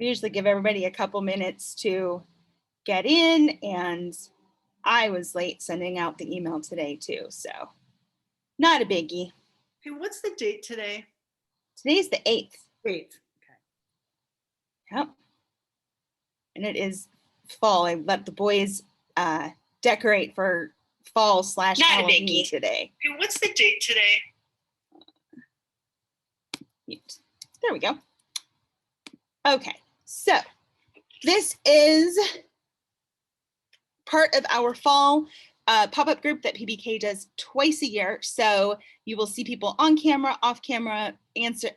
We usually give everybody a couple minutes to get in, and I was late sending out the email today too, so not a biggie. Hey, what's the date today? Today's the 8th. 8th. Okay. Yep. And it is fall. I let the boys decorate for fall / Halloween today. Hey, what's the date today? There we go. Okay, so this is part of our fall pop-up group that PBK does twice a year. So you will see people on camera, off camera,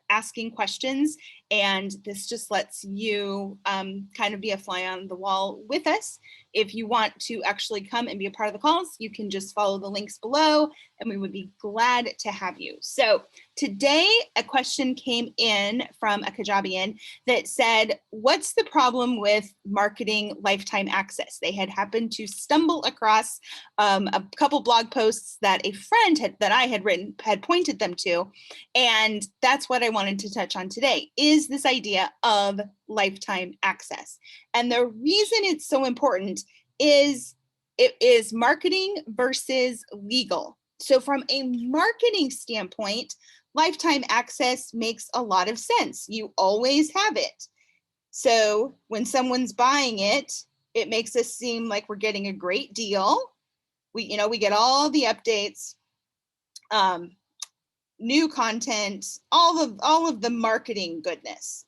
asking questions. And this just lets you kind of be a fly on the wall with us. If you want to actually come and be a part of the calls, you can just follow the links below and we would be glad to have you. So today a question came in from a Kajabian that said, what's the problem with marketing lifetime access? They had happened to stumble across a couple blog posts that a friend that I had written had pointed them to. And that's what I wanted to touch on today, is this idea of lifetime access. And the reason it's so important is it is marketing versus legal. So from a marketing standpoint, lifetime access makes a lot of sense. You always have it. So when someone's buying it, it makes us seem like we're getting a great deal. We get all the updates, new content, all of the marketing goodness.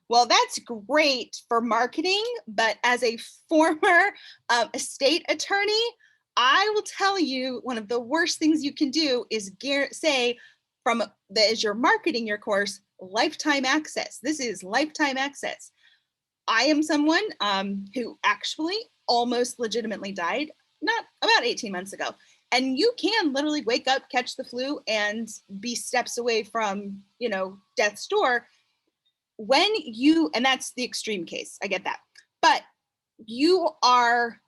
Well, that's great for marketing, but as a former estate attorney, I will tell you one of the worst things you can do is say as you're marketing your course, lifetime access. This is lifetime access. I am someone who actually almost legitimately died about 18 months ago. And you can literally wake up, catch the flu, and be steps away from, death's door. And that's the extreme case, I get that. But you are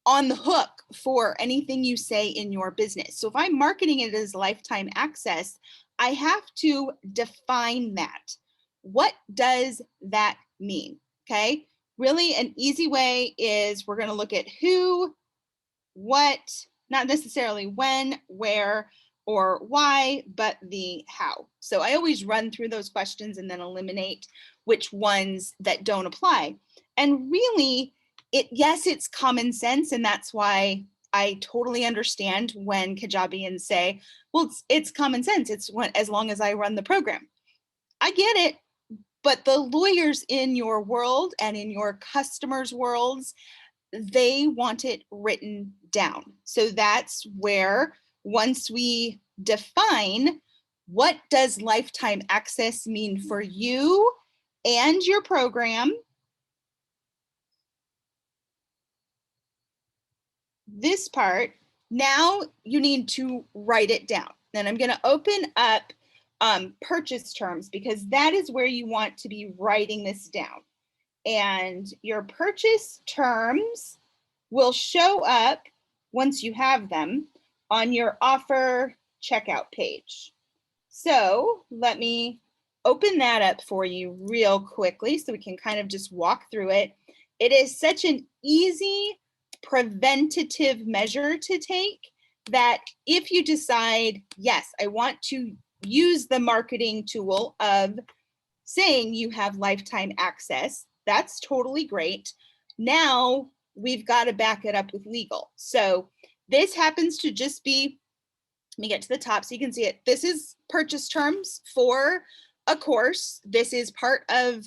on the hook for anything you say in your business. So if I'm marketing it as lifetime access, I have to define that. What does that mean? Okay. Really, an easy way is we're going to look at who, what, not necessarily when, where, or why, but the how. So I always run through those questions and then eliminate which ones that don't apply. And really, yes, it's common sense. And that's why I totally understand when Kajabians say, well, it's common sense. It's as long as I run the program. I get it. But the lawyers in your world and in your customers' worlds, they want it written down. So that's where once we define what does lifetime access mean for you and your program, this part, now you need to write it down. Then I'm going to open up purchase terms, because that is where you want to be writing this down. And your purchase terms will show up once you have them on your offer checkout page. So let me open that up for you real quickly so we can kind of just walk through it. It is such an easy preventative measure to take that if you decide, yes, I want to use the marketing tool of saying you have lifetime access, that's totally great. Now we've got to back it up with legal. So this happens to just be, let me get to the top so you can see it. This is purchase terms for a course. This is part of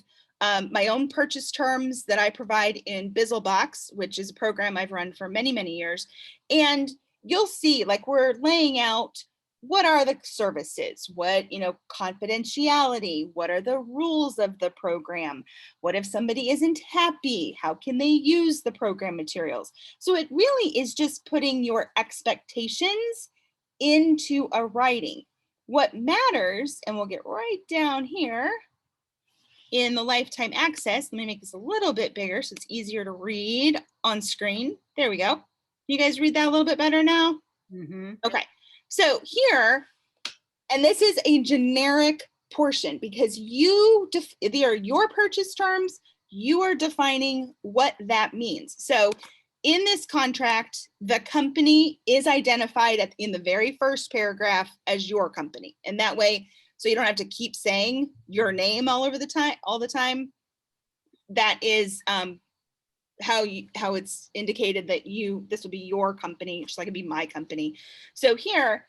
my own purchase terms that I provide in Bizzlebox, which is a program I've run for many, many years. And you'll see, like, we're laying out what are the services, what, confidentiality, what are the rules of the program? What if somebody isn't happy? How can they use the program materials? So it really is just putting your expectations into a writing. What matters, and we'll get right down here in the lifetime access, let me make this a little bit bigger so it's easier to read on screen. There we go. You guys read that a little bit better now? Mm-hmm. Okay. So here, and this is a generic portion because they are your purchase terms, you are defining what that means. So in this contract, the company is identified in the very first paragraph as your company. And that way, so you don't have to keep saying your name all the time. That is how it's indicated that this will be your company, just like it'd be my company. So here,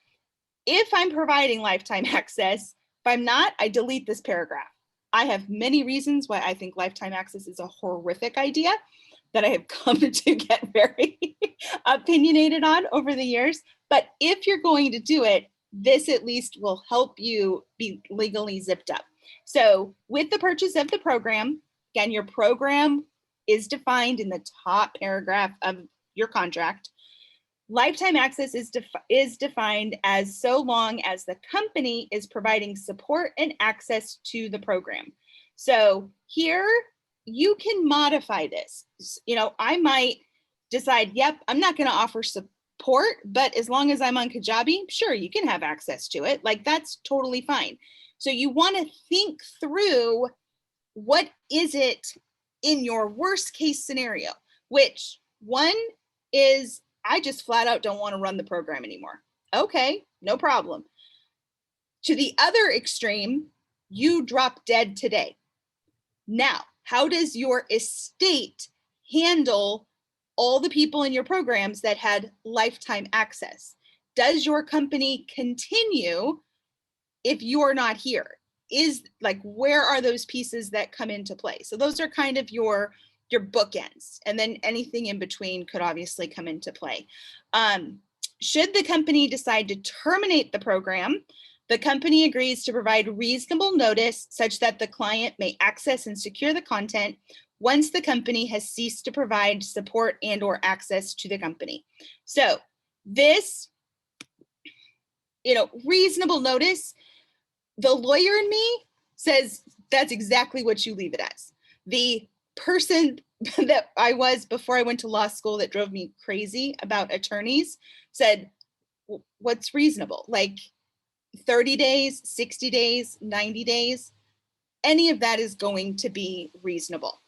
if I'm providing lifetime access, if I'm not, I delete this paragraph. I have many reasons why I think lifetime access is a horrific idea that I have come to get very opinionated on over the years. But if you're going to do it, this at least will help you be legally zipped up. So with the purchase of the program, again, your program is defined in the top paragraph of your contract. Lifetime access is defined as so long as the company is providing support and access to the program. So here you can modify this. You know, I might decide, yep, I'm not going to offer support, but as long as I'm on Kajabi, sure, you can have access to it. Like, that's totally fine. So you want to think through, what is it in your worst case scenario, which one is, I just flat out don't want to run the program anymore. Okay, no problem. To the other extreme, you drop dead today. Now, how does your estate handle all the people in your programs that had lifetime access? Does your company continue if you're not here? Is like, where are those pieces that come into play? So those are kind of your bookends, and then anything in between could obviously come into play. Should the company decide to terminate the program, the company agrees to provide reasonable notice such that the client may access and secure the content once the company has ceased to provide support and or access to the company. So this, reasonable notice, the lawyer in me says that's exactly what you leave it as. The person that I was before I went to law school that drove me crazy about attorneys said, what's reasonable? Like 30 days, 60 days, 90 days, any of that is going to be reasonable.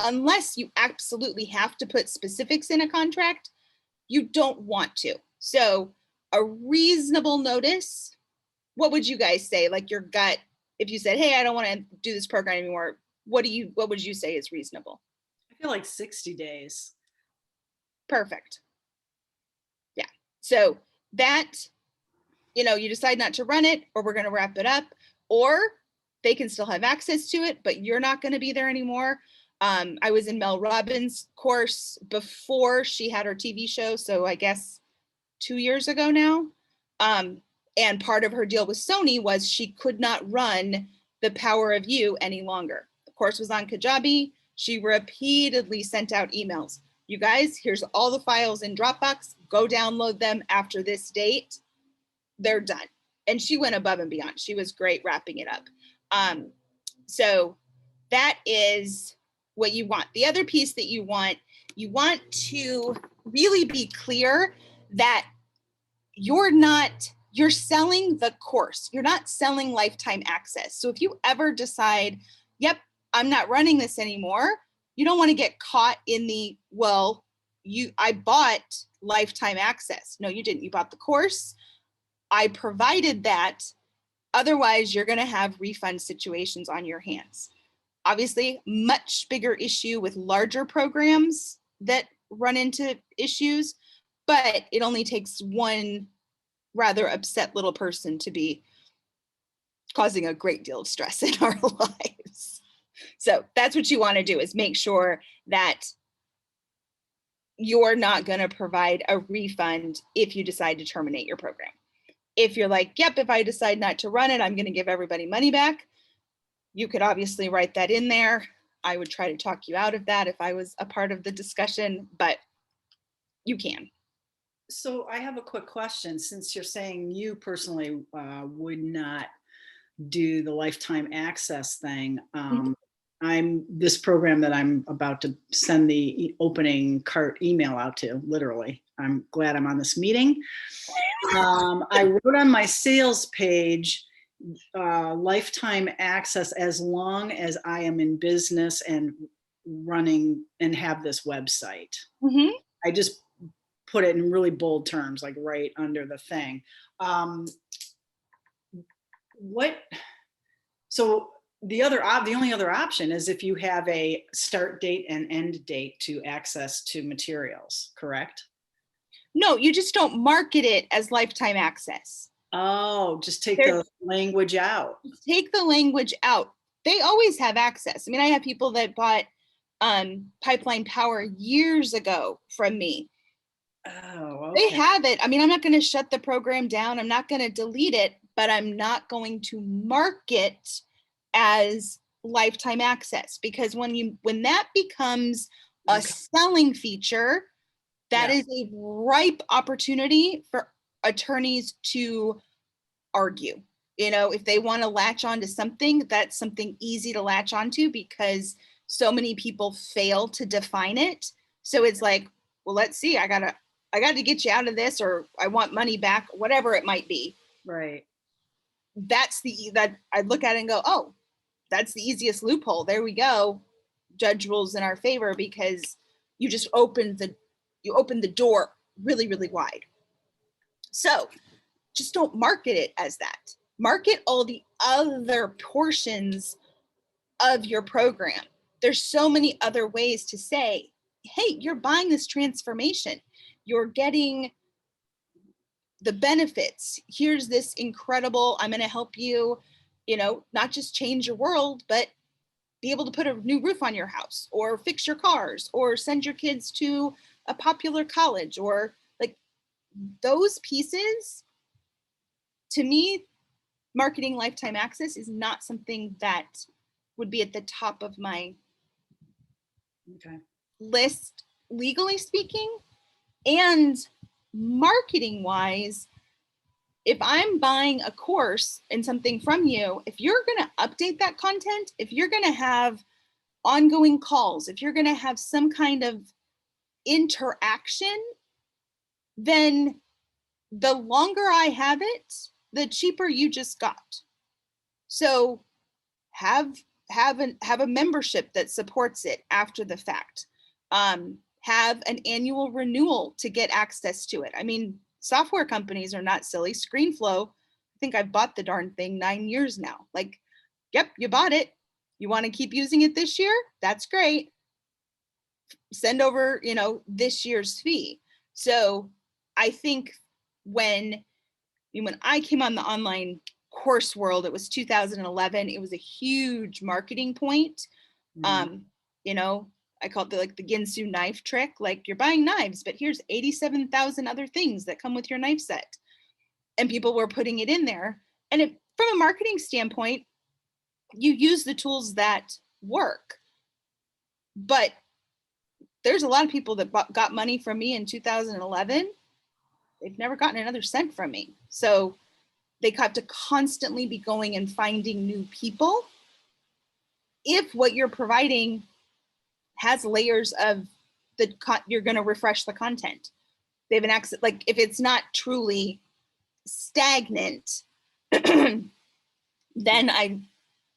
Unless you absolutely have to put specifics in a contract, you don't want to. So a reasonable notice, what would you guys say? Like your gut, if you said, hey, I don't want to do this program anymore, what would you say is reasonable? I feel like 60 days. Perfect. Yeah. So that, you decide not to run it, or we're going to wrap it up, or they can still have access to it, but you're not going to be there anymore. I was in Mel Robbins' course before she had her TV show. So I guess 2 years ago now. And part of her deal with Sony was she could not run The Power of You any longer. The course was on Kajabi. She repeatedly sent out emails. You guys, here's all the files in Dropbox. Go download them after this date. They're done. And she went above and beyond. She was great wrapping it up. So that is what you want. The other piece that you want to really be clear that you're selling the course. You're not selling lifetime access. So if you ever decide, yep, I'm not running this anymore, you don't want to get caught in the, well, I bought lifetime access. No, you didn't. You bought the course. I provided that. Otherwise, you're going to have refund situations on your hands. Obviously, much bigger issue with larger programs that run into issues, but it only takes one rather upset little person to be causing a great deal of stress in our lives. So that's what you want to do, is make sure that you're not going to provide a refund if you decide to terminate your program. If you're like, yep, if I decide not to run it, I'm going to give everybody money back, you could obviously write that in there. I would try to talk you out of that if I was a part of the discussion, but you can. So I have a quick question. Since you're saying you personally would not do the lifetime access thing, this program that I'm about to send the opening cart email out to, literally, I'm glad I'm on this meeting. I wrote on my sales page, lifetime access as long as I am in business and running and have this website. Mhm. I just put it in really bold terms, like right under the thing. What, so the only other option is if you have a start date and end date to access to materials, correct? No, you just don't market it as lifetime access. Oh, just take There- the language out. Take the language out. They always have access. I mean, I have people that bought pipeline power years ago from me. Oh, They okay. have it. I mean, I'm not going to shut the program down. I'm not going to delete it, but I'm not going to market as lifetime access, because when that becomes a Okay. selling feature, that Yeah. is a ripe opportunity for attorneys to argue. You know, if they want to latch onto something, that's something easy to latch onto because so many people fail to define it. So it's like, well, let's see, I got to get you out of this, or I want money back, whatever it might be. Right. That I look at it and go, oh, that's the easiest loophole. There we go. Judge rules in our favor because you just opened the door really, really wide. So just don't market it as that. Market all the other portions of your program. There's so many other ways to say, hey, you're buying this transformation. You're getting the benefits. Here's this incredible, I'm going to help you, not just change your world, but be able to put a new roof on your house or fix your cars or send your kids to a popular college, or like those pieces. To me, marketing lifetime access is not something that would be at the top of my Okay. list, legally speaking. And marketing wise, if I'm buying a course and something from you, if you're going to update that content, if you're going to have ongoing calls, if you're going to have some kind of interaction, then the longer I have it, the cheaper you just got. So have have a membership that supports it after the fact. Have an annual renewal to get access to it. I mean, software companies are not silly. ScreenFlow, I think I've bought the darn thing 9 years now. Like, yep, you bought it. You want to keep using it this year? That's great. Send over, this year's fee. So I think when I came on the online course world, it was 2011. It was a huge marketing point. Mhm. You know, I call it the Ginsu knife trick. Like, you're buying knives, but here's 87,000 other things that come with your knife set. And people were putting it in there. And from a marketing standpoint, you use the tools that work. But there's a lot of people that got money from me in 2011. They've never gotten another cent from me. So they have to constantly be going and finding new people. If what you're providing has layers of you're going to refresh the content. They have an access, like if it's not truly stagnant, then I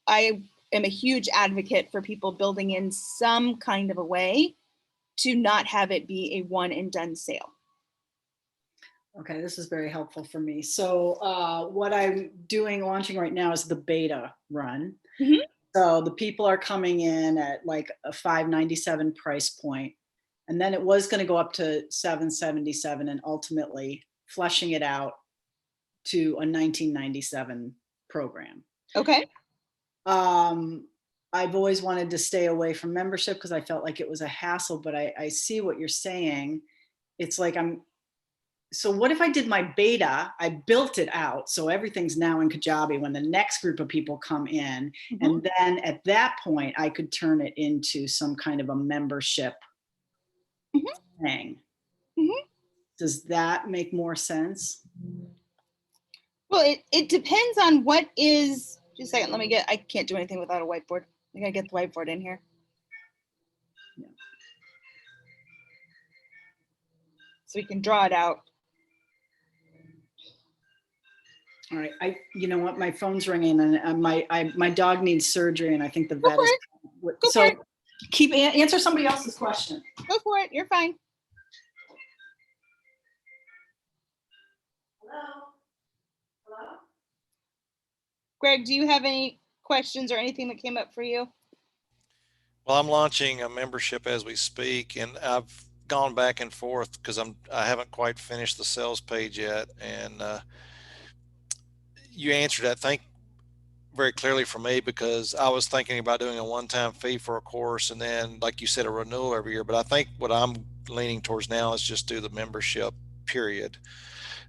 am a huge advocate for people building in some kind of a way to not have it be a one and done sale. Okay, this is very helpful for me. So what I'm launching right now is the beta run. Mm-hmm. So the people are coming in at like a $597 price point, and then it was going to go up to $777, and ultimately fleshing it out to a $1997 program. Okay. I've always wanted to stay away from membership because I felt like it was a hassle, but I see what you're saying. It's like so what if I did my beta, I built it out, so everything's now in Kajabi when the next group of people come in, Mm-hmm. and then at that point, I could turn it into some kind of a membership Mm-hmm. thing. Mm-hmm. Does that make more sense? Well, it depends on what is, just a second, I can't do anything without a whiteboard. I gotta get the whiteboard in here. Yeah. So we can draw it out. All right, you know what, my phone's ringing and my dog needs surgery and I think the Go vet for is, it. Go for so it. answer somebody else's question. Go for it. You're fine. Hello? Hello? Greg, do you have any questions or anything that came up for you? Well, I'm launching a membership as we speak, and I've gone back and forth because I haven't quite finished the sales page yet. And you answered that, thank very clearly for me, because I was thinking about doing a one-time fee for a course and then, like you said, a renewal every year. But I think what I'm leaning towards now is just do the membership period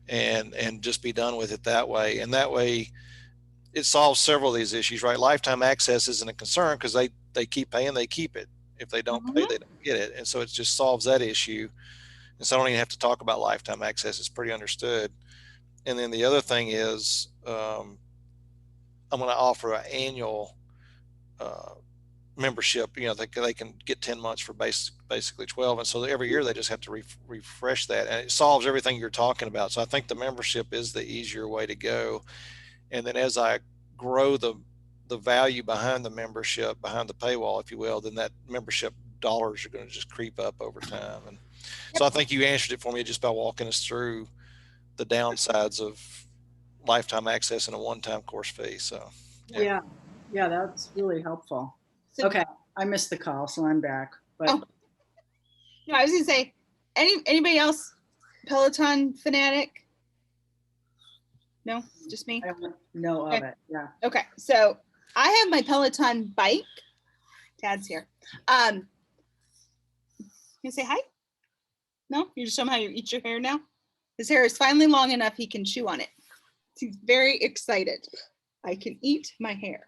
and just be done with it that way. And that way it solves several of these issues, right? Lifetime access isn't a concern because they keep paying, they keep it. If they don't pay, they don't get it. And so it just solves that issue. And so I don't even have to talk about lifetime access. It's pretty understood. And then the other thing is, I'm going to offer an annual membership. You know, they can get 10 months for basically 12. And so every year they just have to refresh that, and it solves everything you're talking about. So I think the membership is the easier way to go. And then as I grow the value behind the membership, behind the paywall, if you will, then that membership dollars are going to just creep up over time. And so I think you answered it for me just by walking us through the downsides of lifetime access and a one-time course fee. So Yeah, that's really helpful. So, Okay, I missed the call, so I'm back. But oh, no, I was gonna say, anybody else Peloton fanatic? No, just me. I don't know of it. Yeah. Okay, so I have my Peloton bike. Tad's here. You say hi? No, you just show him how you eat your hair now. His hair is finally long enough he can chew on it. He's very excited. I can eat my hair.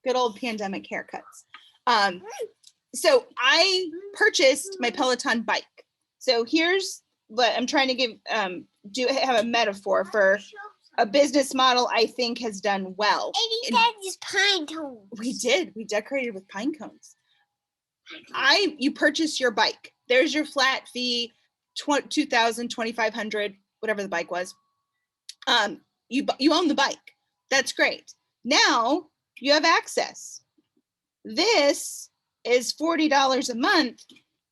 Good old pandemic haircuts. So I purchased my Peloton bike. So here's what I'm trying to give, have a metaphor for a business model I think has done well. And you got pine cones. We did. We decorated with pine cones. You purchase your bike. There's your flat fee, $2,000, $2,500, whatever the bike was. You own the bike. That's great. Now you have access. This is $40 a month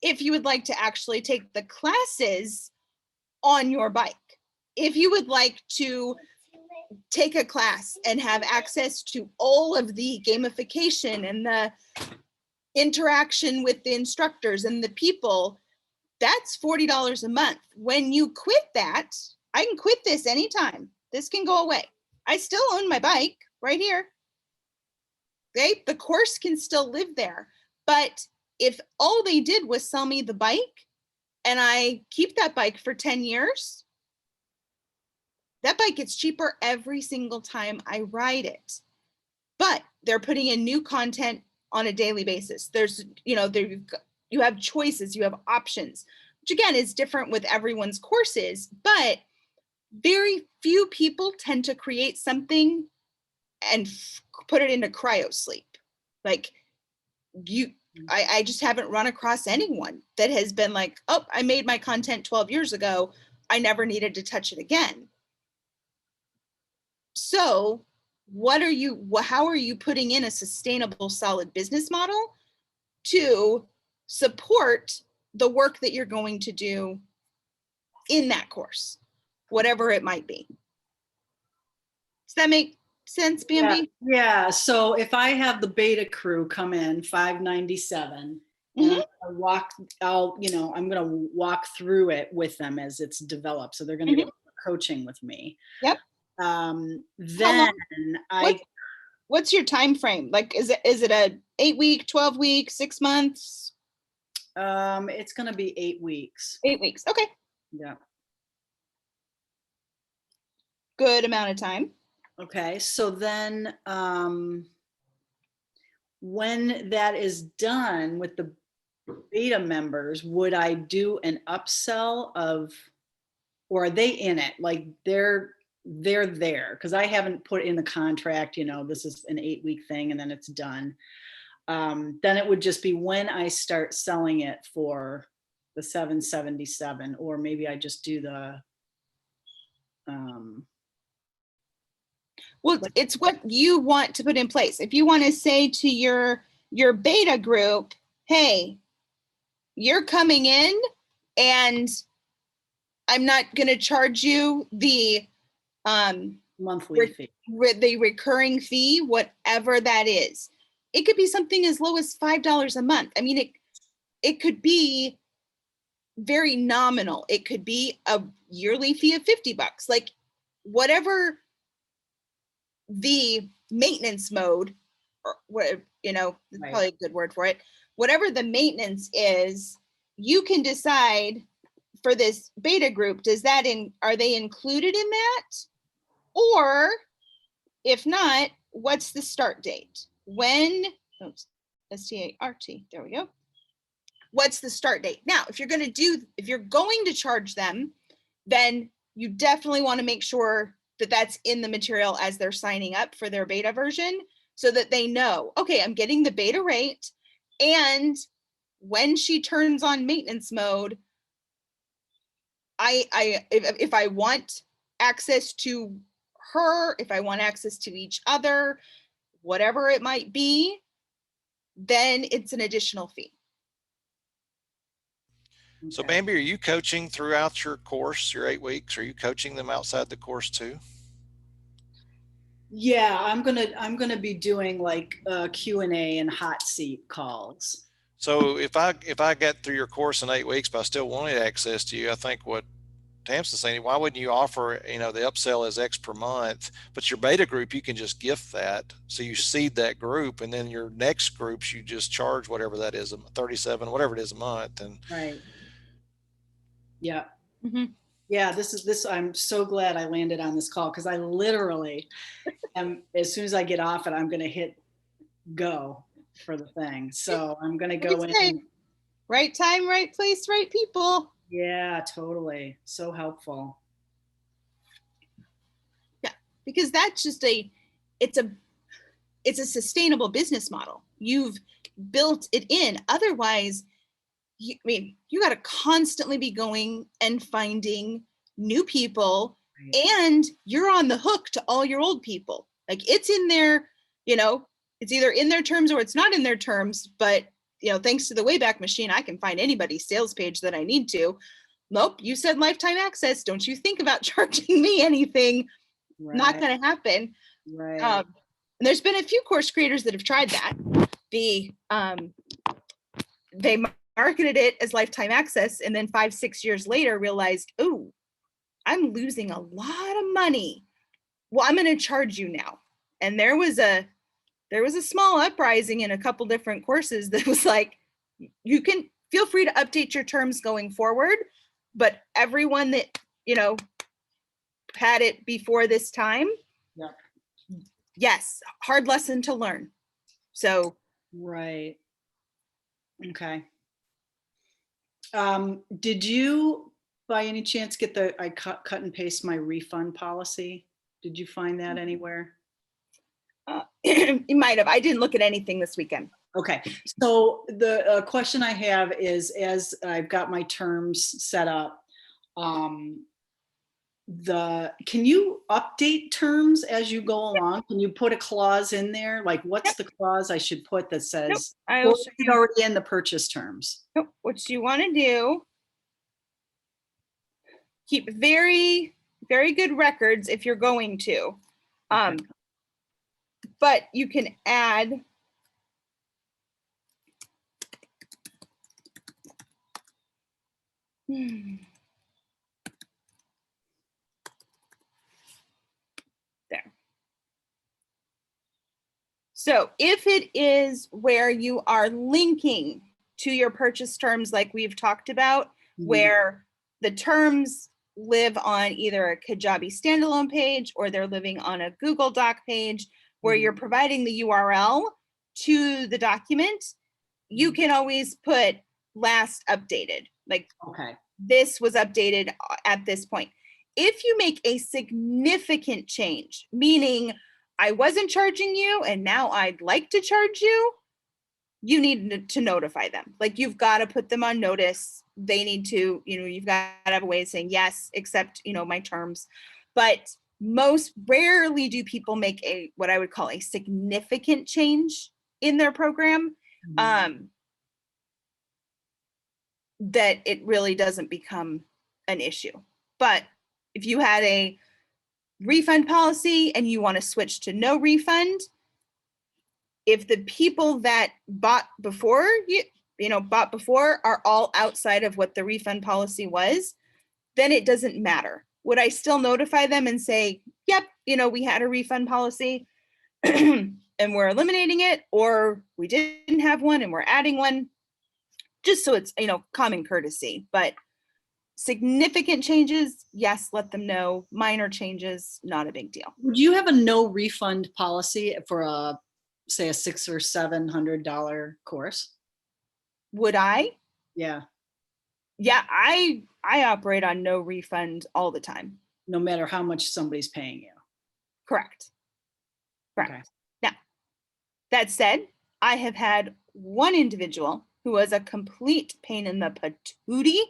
if you would like to actually take the classes on your bike. If you would like to take a class and have access to all of the gamification and the interaction with the instructors and the people, that's $40 a month. When you quit that, I can quit this anytime. This can go away. I still own my bike right here. Okay, the course can still live there. But if all they did was sell me the bike and I keep that bike for 10 years, that bike gets cheaper every single time I ride it. But they're putting in new content on a daily basis. There's, you have choices, you have options, which again is different with everyone's courses, but very few people tend to create something and put it into cryo sleep. Like I just haven't run across anyone that has been like, oh, I made my content 12 years ago. I never needed to touch it again. So how are you putting in a sustainable, solid business model to support the work that you're going to do in that course, whatever it might be? Does that make sense, Bambi? Yeah. So if I have the beta crew come in $597, and I'm going to walk through it with them as it's developed. So they're going to get coaching with me. Yep. Then what's your time frame? Like, is it a 8-week, 12-week, 6 months? It's going to be 8 weeks. 8 weeks. Okay. Yeah. Good amount of time. Okay. So then, when that is done with the beta members, would I do an upsell or are they in it? Like they're there, because I haven't put in the contract, this is an 8-week thing and then it's done. Then it would just be when I start selling it for the $777, or maybe I just do the Well, it's what you want to put in place. If you want to say to your beta group, hey, you're coming in and I'm not going to charge you the Monthly fee. the recurring fee, whatever that is. It could be something as low as $5 a month. I mean, it could be very nominal. It could be a yearly fee of $50, like whatever the maintenance mode, or what, Right. probably a good word for it. Whatever the maintenance is, you can decide for this beta group, are they included in that? Or if not, what's the start date? When, START, there we go. What's the start date? Now, if you're going to charge them, then you definitely want to make sure that that's in the material as they're signing up for their beta version, so that they know, okay, I'm getting the beta rate, and when she turns on maintenance mode, if I want access to her, if I want access to each other, whatever it might be, then it's an additional fee. So Okay. Bambi, are you coaching throughout your course, your 8 weeks? Are you coaching them outside the course too? Yeah, I'm gonna be doing like Q&A and hot seat calls. So if I get through your course in 8 weeks, but I still wanted access to you, I think what Tamsin's saying, why wouldn't you offer, the upsell is X per month, but your beta group, you can just gift that. So you seed that group, and then your next groups, you just charge whatever that is, 37, whatever it is a month. And Right. Yeah. Mm-hmm. Yeah, I'm so glad I landed on this call, because I literally am, as soon as I get off it, I'm going to hit go for the thing. So I'm going to go in. Right time, right place, right people. Yeah, totally. So helpful. Yeah, because that's just it's a sustainable business model. You've built it in. Otherwise, you got to constantly be going and finding new people, Right. and you're on the hook to all your old people. Like, it's in their, it's either in their terms or it's not in their terms. But, thanks to the Wayback Machine, I can find anybody's sales page that I need to. Nope, you said lifetime access. Don't you think about charging me anything. Right. Not going to happen. Right. And there's been a few course creators that have tried that. They marketed it as lifetime access, and then 5-6 years later realized, oh, I'm losing a lot of money. Well, I'm going to charge you now. And there was a small uprising in a couple different courses that was like, you can feel free to update your terms going forward, but everyone that had it before this time, Yep. Yes, hard lesson to learn. So Right. Okay. Did you by any chance get I cut and paste my refund policy? Did you find that anywhere? you might have. I didn't look at anything this weekend. Okay. So the question I have is, as I've got my terms set up, can you update terms as you go along? Can you put a clause in there? Like, what's the clause I should put that says, I well, will show it's you. already in the purchase terms? What you want to do, keep very, very good records if you're going to. Okay. But you can add there. So if it is where you are linking to your purchase terms, like we've talked about, where the terms live on either a Kajabi standalone page or they're living on a Google Doc page, where you're providing the URL to the document, you can always put last updated. Like, Okay. this was updated at this point. If you make a significant change, meaning I wasn't charging you and now I'd like to charge you, you need to notify them. Like, you've got to put them on notice. They need to, you've got to have a way of saying, yes, accept, my terms. But most rarely do people make what I would call a significant change in their program, that it really doesn't become an issue. But if you had a refund policy and you want to switch to no refund, if the people that bought before are all outside of what the refund policy was, then it doesn't matter. Would I still notify them and say, yep, we had a refund policy and we're eliminating it, or we didn't have one and we're adding one, just so it's, common courtesy. But significant changes, yes, let them know. Minor changes, not a big deal. Would you have a no refund policy for say a $600 or $700 course? Would I? Yeah. Yeah, I operate on no refund all the time. No matter how much somebody's paying you. Correct. Okay. Now, that said, I have had one individual who was a complete pain in the patootie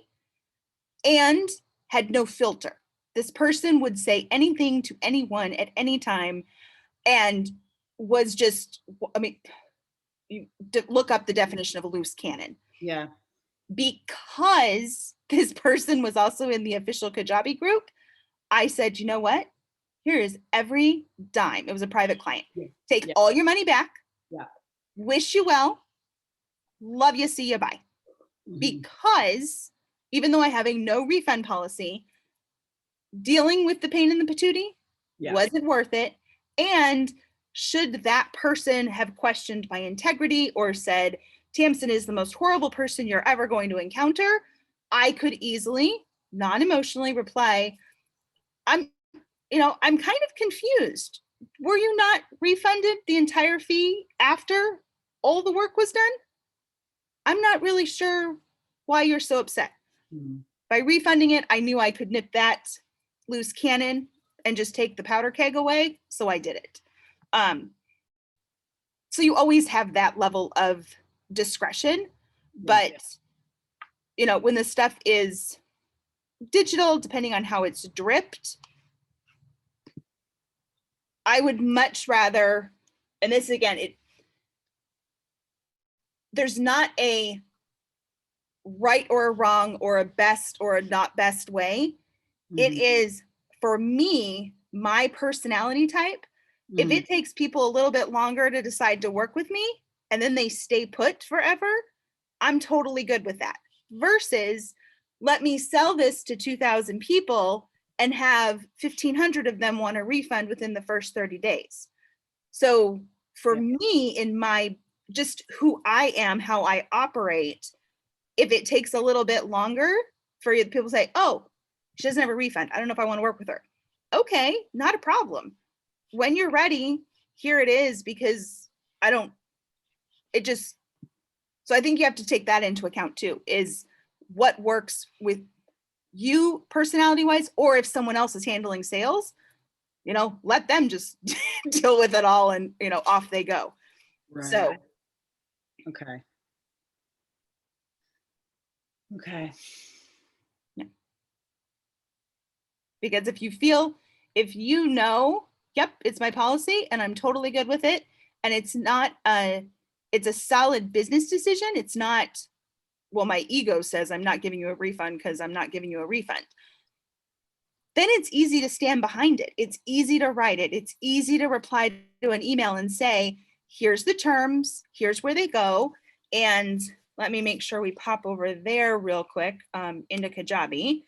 and had no filter. This person would say anything to anyone at any time and was just, you look up the definition of a loose cannon. Yeah. Because this person was also in the official Kajabi group, I said, you know what? Here is every dime. It was a private client. Yeah. Take all your money back. Yeah. Wish you well. Love you. See you. Bye. Mhm. Because even though I have a no refund policy, dealing with the pain in the patootie wasn't worth it. And should that person have questioned my integrity or said, Tamsin is the most horrible person you're ever going to encounter, I could easily, non-emotionally reply, I'm kind of confused. Were you not refunded the entire fee after all the work was done? I'm not really sure why you're so upset. Mhm. By refunding it, I knew I could nip that loose cannon and just take the powder keg away, so I did it. So you always have that level of discretion, but when the stuff is digital, depending on how it's dripped, I would much rather, and this again, there's not a right or a wrong or a best or a not best way. It is, for me, my personality type. If it takes people a little bit longer to decide to work with me and then they stay put forever, I'm totally good with that. Versus, let me sell this to 2,000 people and have 1,500 of them want a refund within the first 30 days. So for me, in my, just who I am, how I operate, if it takes a little bit longer for people to say, oh, she doesn't have a refund, I don't know if I want to work with her. Okay, not a problem. When you're ready, here it is, because so I think you have to take that into account too, is what works with you personality wise, or if someone else is handling sales, let them just deal with it all and, off they go. Right. So. Okay. Yeah. Because if yep, it's my policy and I'm totally good with it, and it's a solid business decision. It's not, well, my ego says I'm not giving you a refund because I'm not giving you a refund. Then it's easy to stand behind it. It's easy to write it. It's easy to reply to an email and say, here's the terms, here's where they go. And let me make sure we pop over there real quick into Kajabi,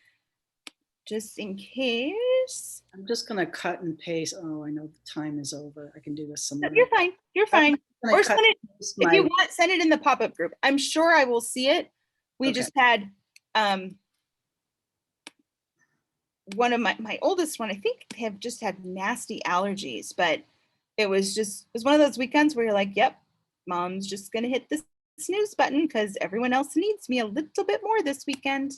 just in case. I'm just going to cut and paste. Oh, I know the time is over. I can do this some No, other. you're fine. You're fine. Or send it, if you my, want, send it in the pop-up group. I'm sure I will see it. We Okay. just had one of my oldest one, I think they have just had nasty allergies, but it was one of those weekends where you're like, yep, mom's just gonna hit the snooze button because everyone else needs me a little bit more this weekend.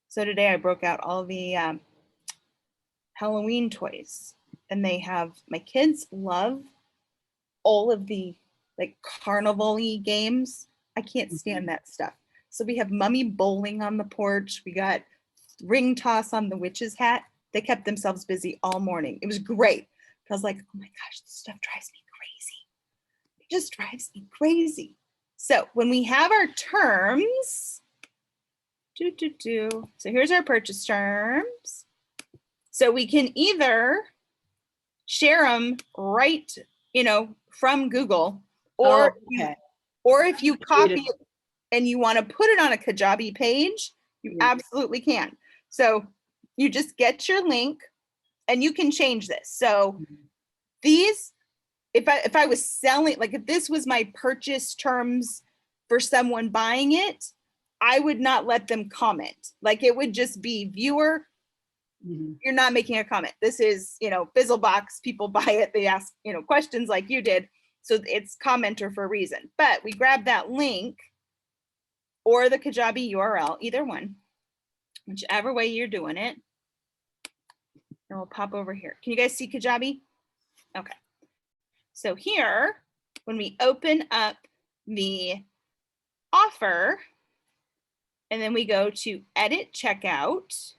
So today I broke out all the Halloween toys, and my kids love all of the like carnival-y games. I can't stand that stuff. So we have mummy bowling on the porch. We got ring toss on the witch's hat. They kept themselves busy all morning. It was great. I was like, oh my gosh, this stuff drives me crazy. It just drives me crazy. So when we have our terms, so here's our purchase terms. So we can either share them right, from Google, or if you copy it and you want to put it on a Kajabi page, you absolutely can. So you just get your link and you can change this. So these, if I was selling, like if this was my purchase terms for someone buying it, I would not let them comment. Like it would just be viewer, you're not making a comment. This is, Fizzlebox, people buy it, they ask, questions like you did. So it's commenter for a reason. But we grab that link or the Kajabi URL, either one, whichever way you're doing it. And we'll pop over here. Can you guys see Kajabi? Okay. So here, when we open up the offer, and then we go to edit checkout,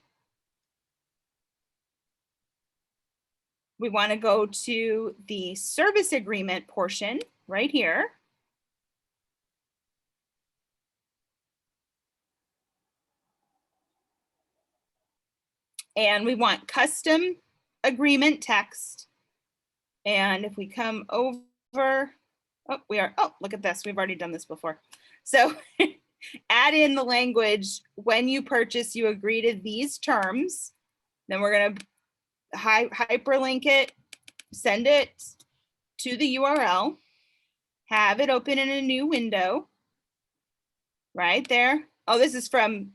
we want to go to the service agreement portion right here. And we want custom agreement text. And if we come over, look at this. We've already done this before. So add in the language, when you purchase, you agree to these terms. Then we're going to hyperlink it, send it to the URL, have it open in a new window right there. Oh, this is from,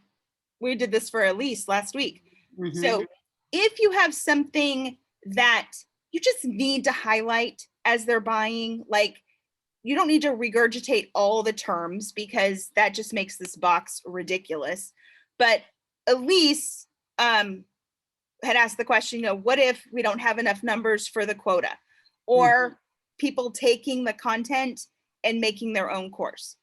we did this for Elise last week. So if you have something that you just need to highlight as they're buying, like you don't need to regurgitate all the terms because that just makes this box ridiculous. But Elise had asked the question, what if we don't have enough numbers for the quota, or people taking the content and making their own course?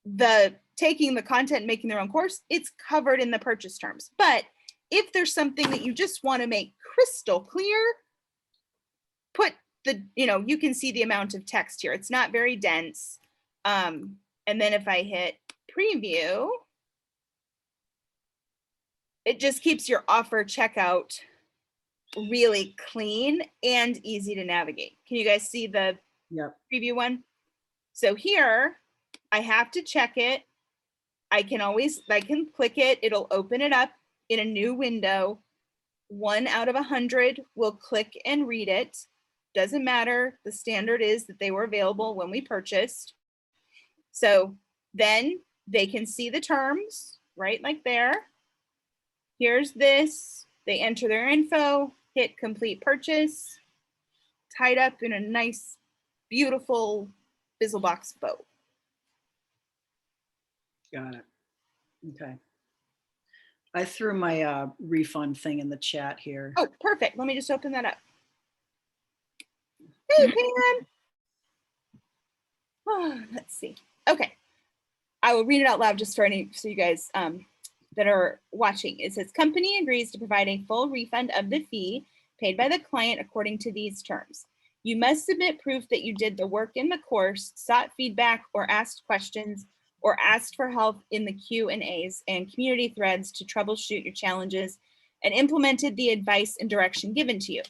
The taking the content and making their own course, it's covered in the purchase terms. But if there's something that you just want to make crystal clear, put the, you can see the amount of text here. It's not very dense. And then if I hit preview, it just keeps your offer checkout really clean and easy to navigate. Can you guys see the preview one? So here, I have to check it. I can click it. It'll open it up in a new window. 1 out of 100 will click and read it. Doesn't matter. The standard is that they were available when we purchased. So then they can see the terms right like there. Here's this. They enter their info, hit complete purchase, tied up in a nice, beautiful Fizzlebox bow. Got it. Okay. I threw my refund thing in the chat here. Oh, perfect. Let me just open that up. Hey, Pam. Oh, let's see. Okay. I will read it out loud just for so you guys that are watching. It says, company agrees to provide a full refund of the fee paid by the client according to these terms. You must submit proof that you did the work in the course, sought feedback or asked questions, or asked for help in the Q&As and community threads to troubleshoot your challenges, and implemented the advice and direction given to you.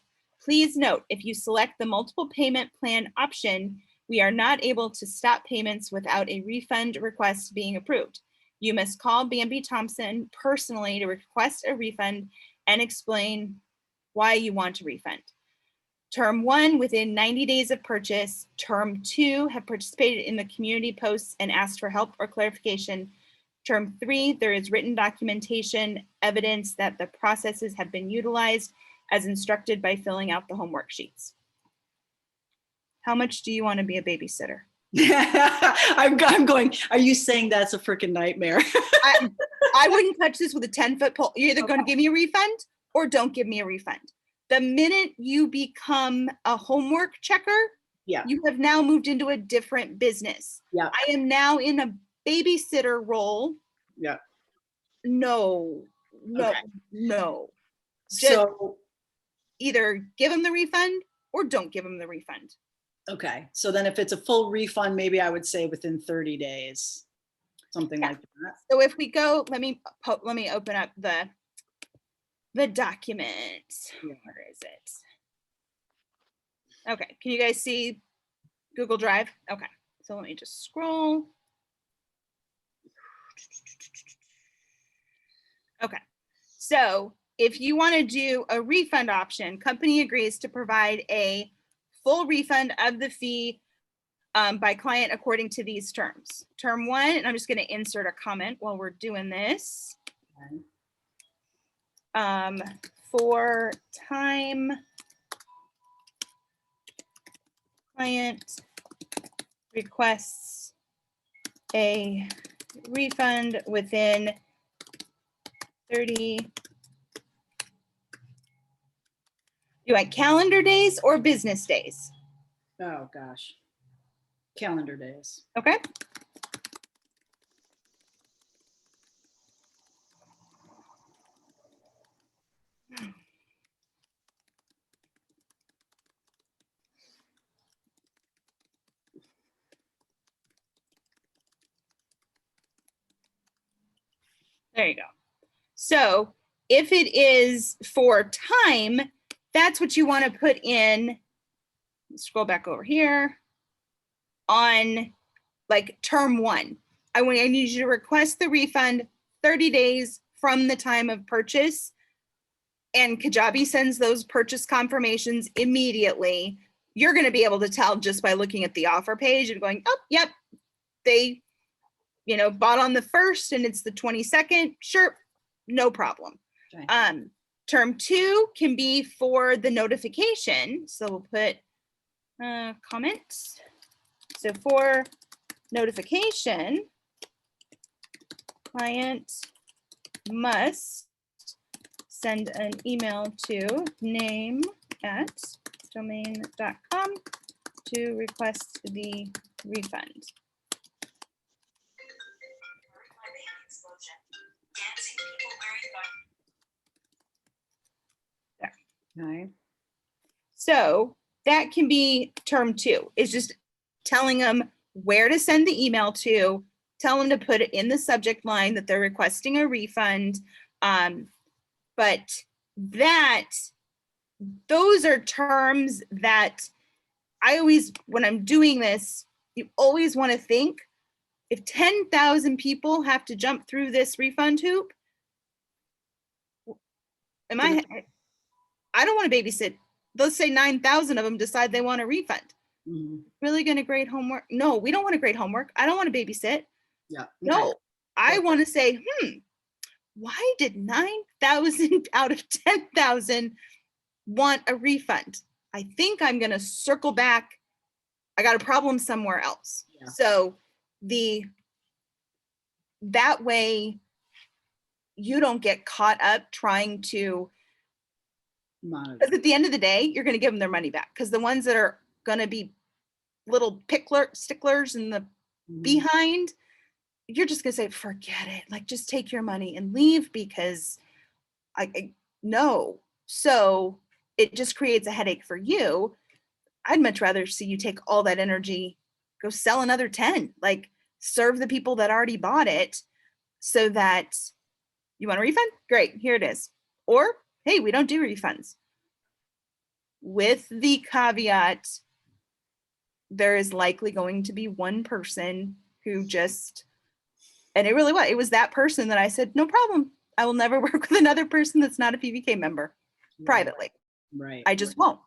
Please note, if you select the multiple payment plan option, we are not able to stop payments without a refund request being approved. You must call Bambi Thompson personally to request a refund and explain why you want a refund. Term 1, within 90 days of purchase. Term 2, have participated in the community posts and asked for help or clarification. Term 3, there is written documentation, evidence that the processes have been utilized as instructed by filling out the homework sheets. How much do you want to be a babysitter? I'm going, are you saying that's a freaking nightmare? I wouldn't touch this with a 10-foot pole. You're either going to give me a refund or don't give me a refund. The minute you become a homework checker, you have now moved into a different business. I am now in a babysitter role. No, No, Okay. no. Just So, either give them the refund or don't give them the refund. okay. So then if it's a full refund, maybe I would say within 30 days, something Yeah. like that. So if we go, let me open up the document. Yeah. Where is it? Okay, can you guys see Google Drive? Okay, so let me just scroll. Okay, so if you want to do a refund option, company agrees to provide a full refund of the fee by client according to these terms. Term 1, and I'm just going to insert a comment while we're doing this. Okay. For time client requests a refund within 30. Do I calendar days or business days? Oh, gosh. Calendar days. Okay. There you go. So if it is for time, that's what you want to put in. Scroll back over here on like term 1. I need you to request the refund 30 days from the time of purchase. And Kajabi sends those purchase confirmations immediately. You're going to be able to tell just by looking at the offer page and going, oh, yep, they, bought on the 1st and it's the 22nd. Sure, no problem. Okay. Term 2 can be for the notification. So we'll put comments. So for notification, client must send an email to name@domain.com to request the refund. Okay. So that can be term 2. It's just telling them where to send the email to, tell them to put it in the subject line that they're requesting a refund. But those are terms that I always, when I'm doing this, you always want to think, if 10,000 people have to jump through this refund hoop, I don't want to babysit. Let's say 9,000 of them decide they want a refund. Mhm. Really going to grade homework? No, we don't want to grade homework. I don't want to babysit. Yeah. No, I Okay. want to say, why did 9,000 out of 10,000 want a refund? I think I'm going to circle back. I got a problem somewhere else. Yeah. So that way you don't get caught up trying to, Monitor. because at the end of the day, you're going to give them their money back, because the ones that are going to be little sticklers in the Mhm. behind, you're just going to say, forget it. Like, just take your money and leave, because I no. So it just creates a headache for you. I'd much rather see you take all that energy, go sell another 10, like serve the people that already bought it, so that you want a refund? Great, here it is. Or, hey, we don't do refunds. With the caveat, there is likely going to be one person who just, and it was that person that I said, no problem. I will never work with another person that's not a PVK member privately. Right. I just won't.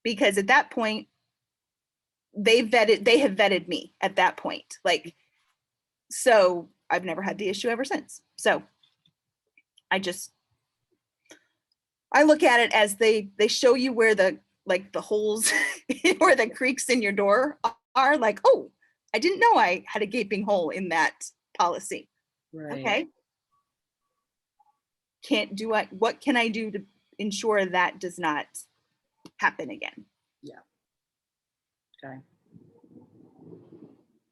Because at that point, they have vetted me at that point. Like, so I've never had the issue ever since. So I look at it as they show you where the holes or the creaks in your door are, like, oh, I didn't know I had a gaping hole in that policy. Right. Okay. What can I do to ensure that does not happen again? Yeah. Okay.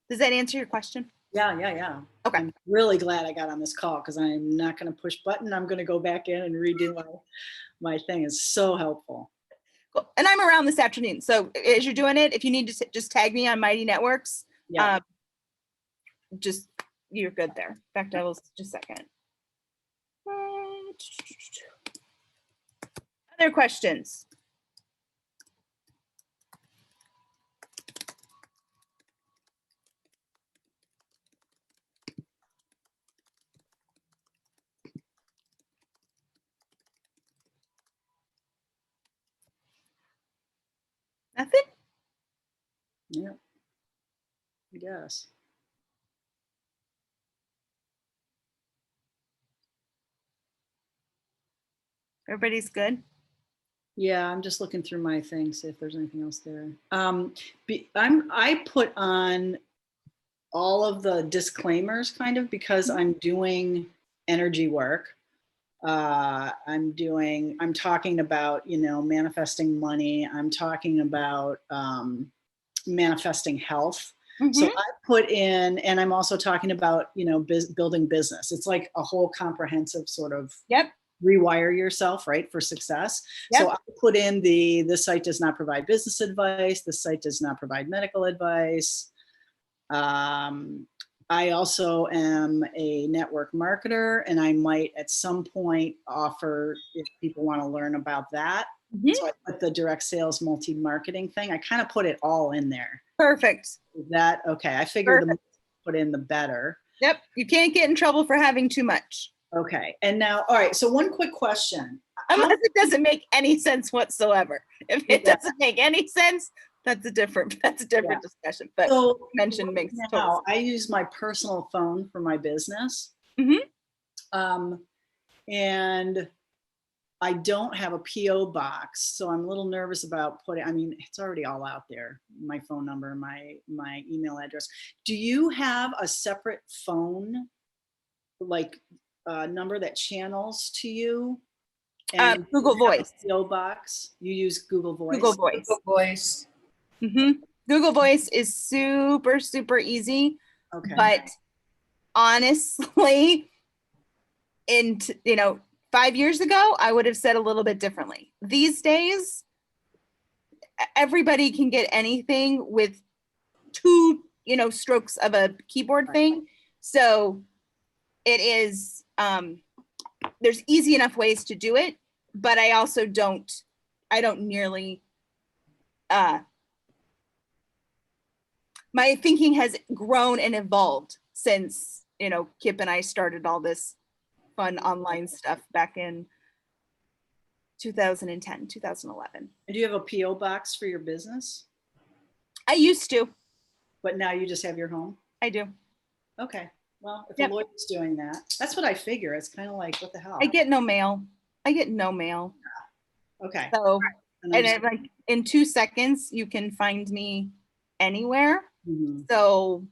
Does that answer your question? Yeah. Okay. I'm really glad I got on this call because I'm not going to push button. I'm going to go back in and redo my thing. It's so helpful. Cool. And I'm around this afternoon. So as you're doing it, if you need to just tag me on Mighty Networks, Yeah. just you're good there. In fact, I will just a second. Other questions? Nothing? Yeah. Yes. Everybody's good? Yeah, I'm just looking through my thing, see if there's anything else there. I put on all of the disclaimers kind of because I'm doing energy work. I'm talking about, manifesting money. I'm talking about manifesting health. So I put in, and I'm also talking about, building business. It's like a whole comprehensive sort of rewire yourself, right, for success. So I put in this site does not provide business advice. This site does not provide medical advice. I also am a network marketer, and I might at some point offer if people want to learn about that. So I put the direct sales multi-marketing thing. I kind of put it all in there. Perfect. Is that okay? I figured the more put in, the better. Yep. You can't get in trouble for having too much. Okay. And now, all right. So one quick question. Unless it doesn't make any sense whatsoever. If it doesn't make any sense, that's a different discussion. But so mention makes total sense. I use my personal phone for my business. And I don't have a PO box, so I'm a little nervous about putting. I mean, it's already all out there. My phone number, my email address. Do you have a separate phone, like number that channels to you? And Google Voice. PO box. You use Google Voice. Google Voice. Google Voice. Google Voice is super, super easy. Okay. But honestly, 5 years ago, I would have said a little bit differently. These days, everybody can get anything with two, strokes of a keyboard thing. So it is, there's easy enough ways to do it, but I also don't nearly, my thinking has grown and evolved since, Kip and I started all this fun online stuff back in 2010, 2011. And do you have a PO box for your business? I used to. But now you just have your home? I do. Okay. Well, if a lawyer's doing that, that's what I figure. It's kind of like, what the hell? I get no mail. Okay. So, and like in 2 seconds, you can find me anywhere. So,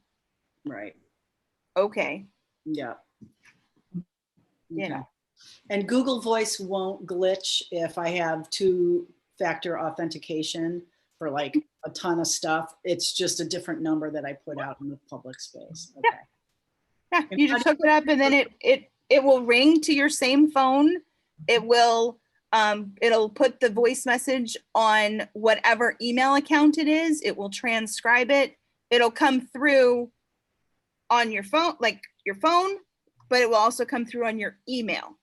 right. Okay. Yeah. And Google Voice won't glitch if I have 2-factor authentication for like a ton of stuff. It's just a different number that I put out in the public space. Okay. Yeah, you just hook it up and then it will ring to your same phone. It will it'll put the voice message on whatever email account it is. It will transcribe it. It'll come through on your phone, but it will also come through on your email.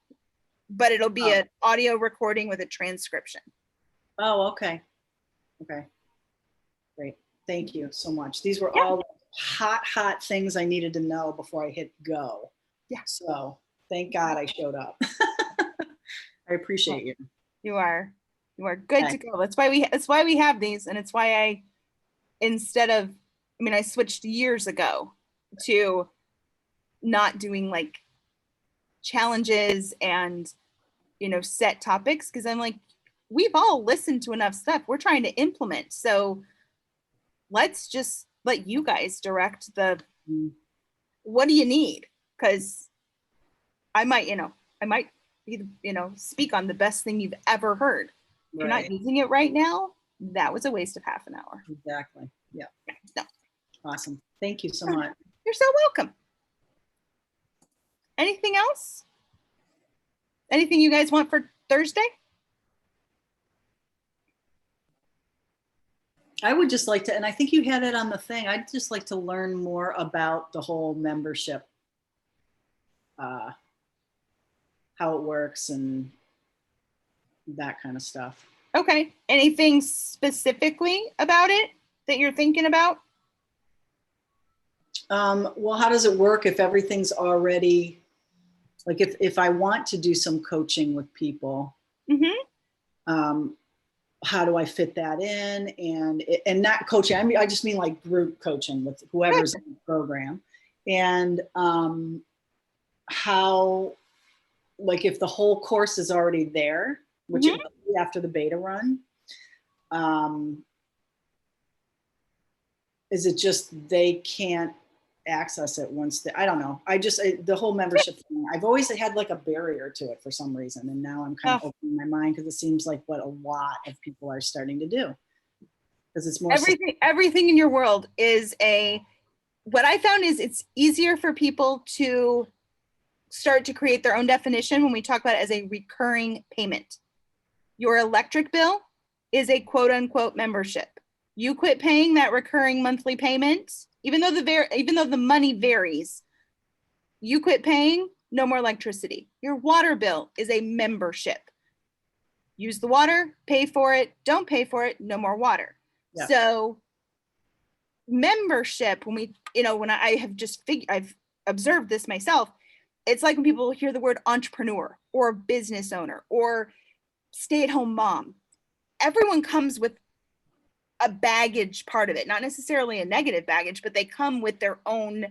But it'll be an audio recording with a transcription. Oh, okay. Okay. Great. Thank you so much. These were all hot things I needed to know before I hit go. Yeah. So thank God I showed up. I appreciate you. You are good to go. That's why we have these, and it's why I switched years ago to not doing like challenges and set topics, because I'm like, we've all listened to enough stuff. We're trying to implement. So let's just let you guys direct what do you need? Because I might speak on the best thing you've ever heard. If you're not using it right now, that was a waste of half an hour. Exactly. Yeah. No. Awesome. Thank you so much. You're so welcome. Anything else? Anything you guys want for Thursday? I would just like to, and I think you had it on the thing, I'd just like to learn more about the whole membership, how it works and that kind of stuff. Okay. Anything specifically about it that you're thinking about? Well, how does it work if everything's already, like if I want to do some coaching with people, how do I fit that in? And not coaching, I mean, I just mean like group coaching with whoever's in the program. And how, like if the whole course is already there, which it will be after the beta run, is it just they can't access it once I don't know. The whole membership thing, I've always had like a barrier to it for some reason. And now I'm kind of opening my mind because it seems like what a lot of people are starting to do. Because it's more everything in your world is what I found is it's easier for people to start to create their own definition when we talk about it as a recurring payment. Your electric bill is a quote unquote membership. You quit paying that recurring monthly payment, even though the money varies, you quit paying, no more electricity. Your water bill is a membership. Use the water, pay for it, don't pay for it, no more water. Yeah. So membership, when I've observed this myself, it's like when people hear the word entrepreneur or business owner or stay-at-home mom, everyone comes with a baggage part of it, not necessarily a negative baggage, but they come with their own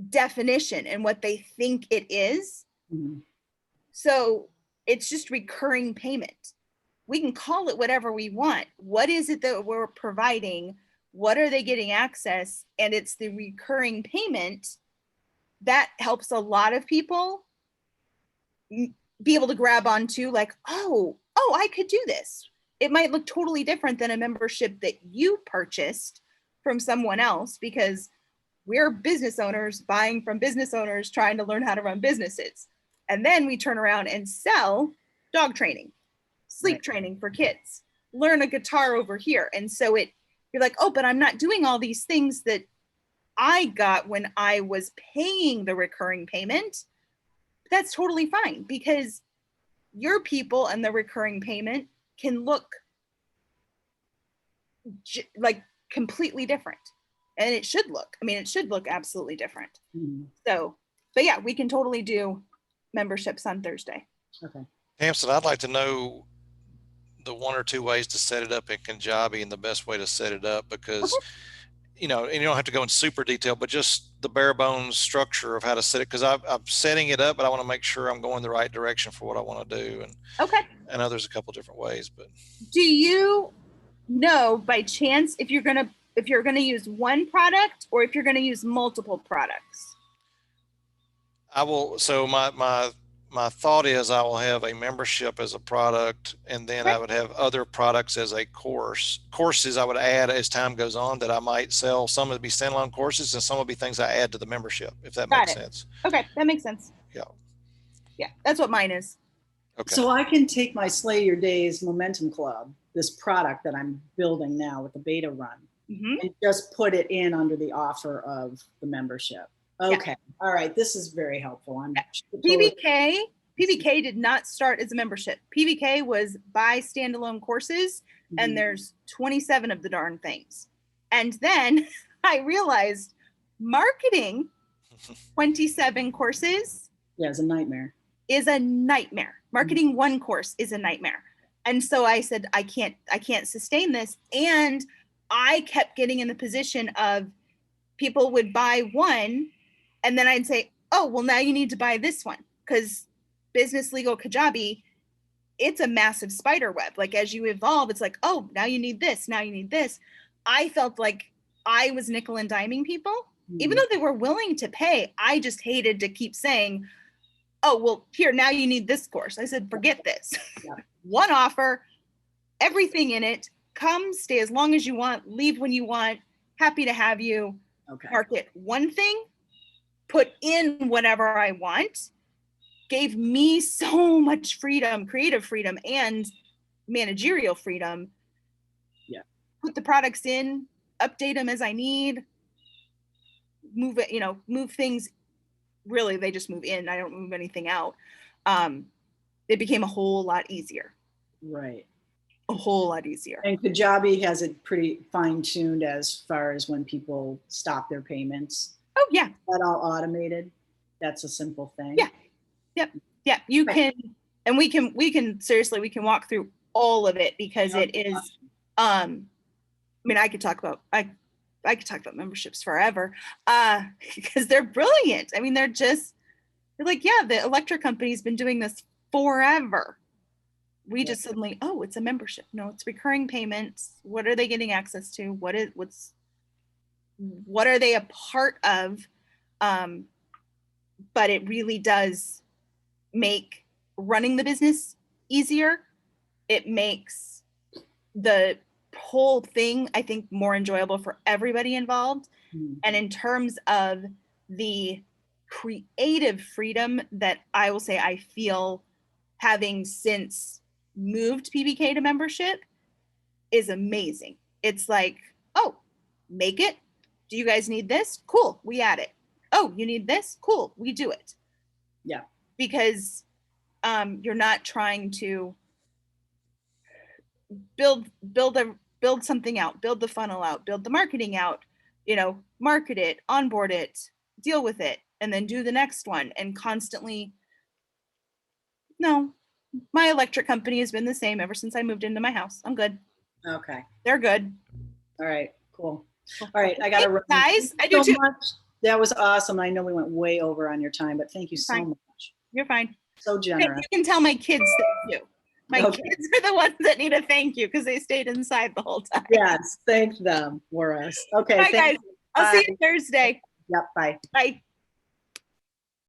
definition and what they think it is. So it's just recurring payment. We can call it whatever we want. What is it that we're providing? What are they getting access? And it's the recurring payment that helps a lot of people be able to grab onto like, oh, I could do this. It might look totally different than a membership that you purchased from someone else because we're business owners buying from business owners trying to learn how to run businesses. And then we turn around and sell dog training, sleep training for kids, learn a guitar over here. And so you're like, oh, but I'm not doing all these things that I got when I was paying the recurring payment. That's totally fine because your people and the recurring payment can look like completely different. And it should look absolutely different. So, but yeah, we can totally do memberships on Thursday. Okay. Hampson, I'd like to know the one or two ways to set it up in Kajabi and the best way to set it up because, and you don't have to go in super detail, but just the bare bones structure of how to set it. Cause I'm setting it up, but I want to make sure I'm going the right direction for what I want to do. And I know there's a couple different ways, but do you know by chance if you're going to use one product or if you're going to use multiple products? I will. So my thought is I will have a membership as a product, and then I would have other products as a courses I would add as time goes on that I might sell. Some would be standalone courses and some would be things I add to the membership, if that makes sense. Okay. That makes sense. Yeah. That's what mine is. Okay. So I can take my Slay Your Days Momentum Club, this product that I'm building now with the beta run, and just put it in under the offer of the membership. Okay. All right. This is very helpful. PBK did not start as a membership. PBK was buy standalone courses, and there's 27 of the darn things. And then I realized marketing 27 courses is a nightmare. Marketing one course is a nightmare. And so I said, I can't sustain this. And I kept getting in the position of people would buy one and then I'd say, oh, well, now you need to buy this one because business legal Kajabi, it's a massive spider web. Like as you evolve, it's like, oh, now you need this. Now you need this. I felt like I was nickel and diming people, even though they were willing to pay. I just hated to keep saying, oh, well, here, now you need this course. I said, forget this. One offer, everything in it. Come, stay as long as you want, leave when you want. Happy to have you. Okay. market one thing, put in whatever I want, gave me so much freedom, creative freedom and managerial freedom. Yeah. Put the products in, update them as I need, move it, move things. Really, they just move in. I don't move anything out. It became a whole lot easier. Right. A whole lot easier. And Kajabi has it pretty fine tuned as far as when people stop their payments. Oh yeah. That all automated. That's a simple thing. Yeah. Yep. Yeah. You can, and we can seriously, we can walk through all of it because it is, I mean, I could talk about memberships forever, because they're brilliant. I mean, they're like, yeah, the electric company's been doing this forever. We just suddenly, oh, it's a membership. No, it's recurring payments. What are they getting access to? What are they a part of? But it really does make running the business easier. It makes the whole thing, I think, more enjoyable for everybody involved. And in terms of the creative freedom that I will say I feel having since moved PBK to membership is amazing. It's like, oh, make it. Do you guys need this? Cool, we add it. Oh, you need this? Cool, we do it. Yeah. Because you're not trying to build something out, build the funnel out, build the marketing out, market it, onboard it, deal with it, and then do the next one and constantly. No, my electric company has been the same ever since I moved into my house. I'm good. Okay. They're good. All right. Cool. All right. I got to run. Guys, I do too. Much. That was awesome. I know we went way over on your time, but thank you so much. You're fine. So generous. You can tell my kids thank you. My kids are the ones that need a thank you because they stayed inside the whole time. Yes. Thank them for us. Okay. Bye, guys. I'll see you Thursday. Yep. Bye. Bye.